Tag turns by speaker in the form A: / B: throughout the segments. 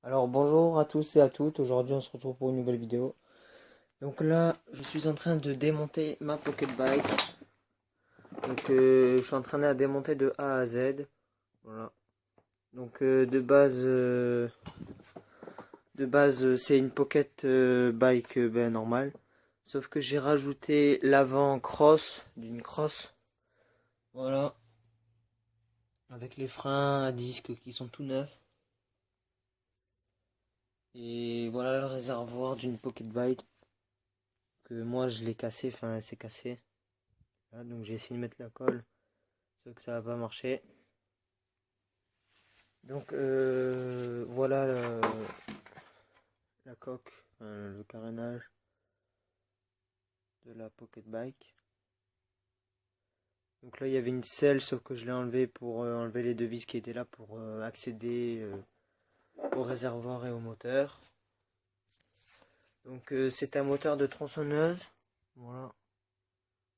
A: Alors bonjour à tous et à toutes, aujourd'hui on se retrouve pour une nouvelle vidéo. Donc là je suis en train de démonter ma Pocket Bike. Donc je suis en train de la démonter de A à Z. Voilà. Donc de base c'est une Pocket Bike ben, normale. Sauf que j'ai rajouté l'avant cross d'une cross. Voilà. Avec les freins à disque qui sont tout neufs. Et voilà le réservoir d'une Pocket Bike que moi je l'ai cassé, enfin c'est cassé. Là, donc j'ai essayé de mettre la colle, sauf que ça va pas marcher. Donc voilà la coque, enfin, le carénage de la Pocket Bike. Donc là il y avait une selle, sauf que je l'ai enlevé pour enlever les deux vis qui étaient là pour accéder au réservoir et au moteur. Donc c'est un moteur de tronçonneuse, voilà,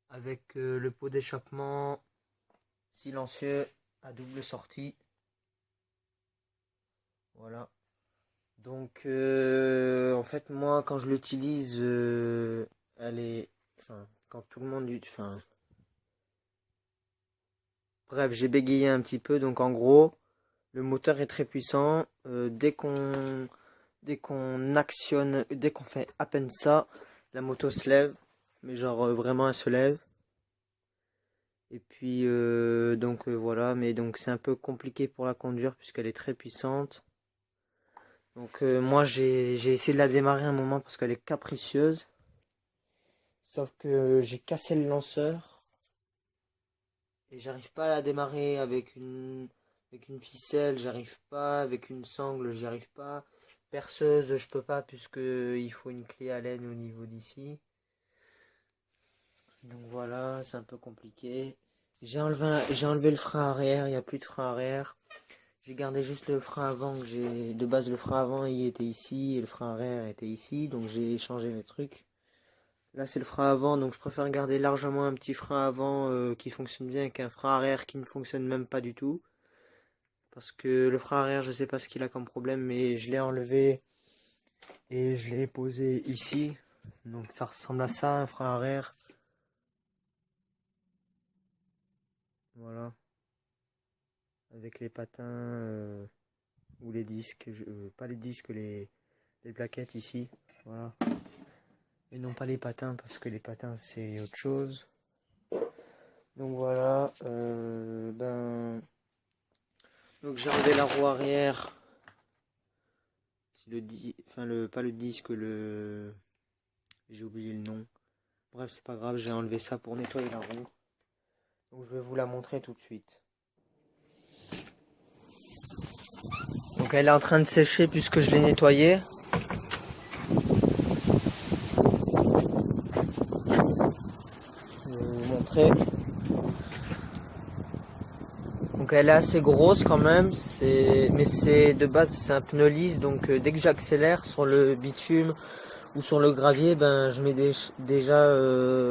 A: avec le pot d'échappement silencieux à double sortie. Voilà. Donc, en fait, moi, quand je l'utilise, elle est, enfin, quand tout le monde, enfin, bref, j'ai bégayé un petit peu. Donc, en gros, le moteur est très puissant. Dès qu'on actionne, dès qu'on fait à peine ça, la moto se lève, mais genre vraiment, elle se lève. Et puis, donc voilà, mais donc c'est un peu compliqué pour la conduire puisqu'elle est très puissante. Donc, moi, j'ai essayé de la démarrer un moment parce qu'elle est capricieuse. Sauf que j'ai cassé le lanceur et j'arrive pas à la démarrer avec une ficelle, j'arrive pas, avec une sangle, j'y arrive pas. Perceuse, je peux pas puisque il faut une clé à laine au niveau d'ici. Donc voilà, c'est un peu compliqué. J'ai enlevé le frein arrière, il n'y a plus de frein arrière. J'ai gardé juste le frein avant que j'ai. De base, le frein avant il était ici et le frein arrière était ici, donc j'ai changé les trucs. Là, c'est le frein avant, donc je préfère garder largement un petit frein avant qui fonctionne bien qu'un frein arrière qui ne fonctionne même pas du tout. Parce que le frein arrière, je sais pas ce qu'il a comme problème, mais je l'ai enlevé et je l'ai posé ici. Donc ça ressemble à ça, un frein arrière. Voilà. Avec les patins ou les disques, pas les disques, les plaquettes ici. Voilà. Et non pas les patins, parce que les patins c'est autre chose. Donc voilà. Donc j'ai enlevé la roue arrière. Enfin pas le disque, j'ai oublié le nom. Bref, c'est pas grave, j'ai enlevé ça pour nettoyer la roue. Donc je vais vous la montrer tout de suite. Donc elle est en train de sécher puisque je l'ai nettoyée. Je vais vous montrer. Donc elle est assez grosse quand même, mais c'est de base c'est un pneu lisse, donc dès que j'accélère sur le bitume ou sur le gravier, ben je mets déjà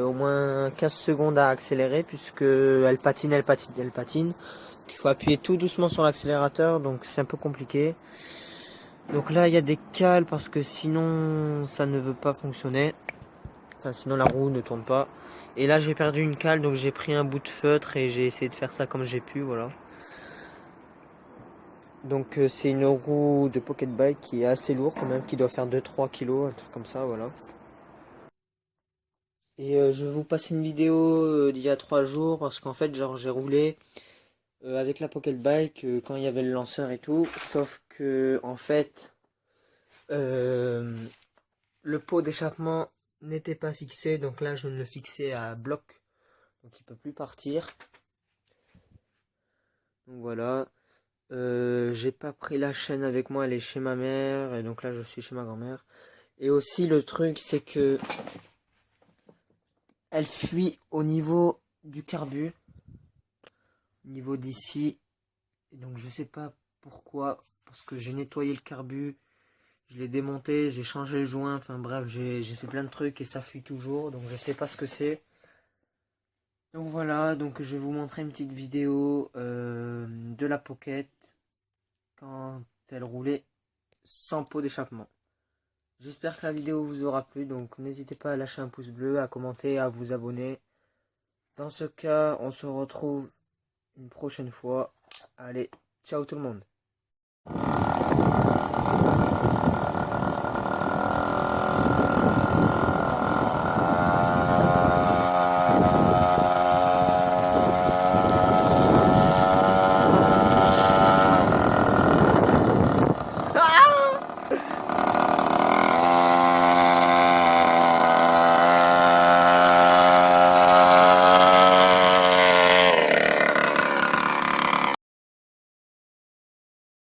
A: au moins 15 secondes à accélérer puisque elle patine, elle patine, elle patine. Il faut appuyer tout doucement sur l'accélérateur, donc c'est un peu compliqué. Donc là il y a des cales parce que sinon ça ne veut pas fonctionner. Enfin sinon la roue ne tourne pas. Et là j'ai perdu une cale, donc j'ai pris un bout de feutre et j'ai essayé de faire ça comme j'ai pu, voilà. Donc c'est une roue de pocket bike qui est assez lourde quand même, qui doit faire 2-3 kilos, un truc comme ça, voilà. Et je vais vous passer une vidéo d'il y a 3 jours parce qu'en fait genre j'ai roulé avec la pocket bike quand il y avait le lanceur et tout, sauf que en fait euh, le pot d'échappement n'était pas fixé, donc là je le fixais à bloc, donc il peut plus partir. Donc voilà. J'ai pas pris la chaîne avec moi, elle est chez ma mère, et donc là je suis chez ma grand-mère. Et aussi le truc c'est que elle fuit au niveau du carbu, au niveau d'ici. Et donc je sais pas pourquoi, parce que j'ai nettoyé le carbu, je l'ai démonté, j'ai changé le joint, enfin bref, j'ai fait plein de trucs et ça fuit toujours, donc je sais pas ce que c'est. Donc voilà, donc je vais vous montrer une petite vidéo de la Pocket quand elle roulait sans pot d'échappement. J'espère que la vidéo vous aura plu, donc n'hésitez pas à lâcher un pouce bleu, à commenter, à vous abonner. Dans ce cas, on se retrouve une prochaine fois. Allez, ciao tout le monde.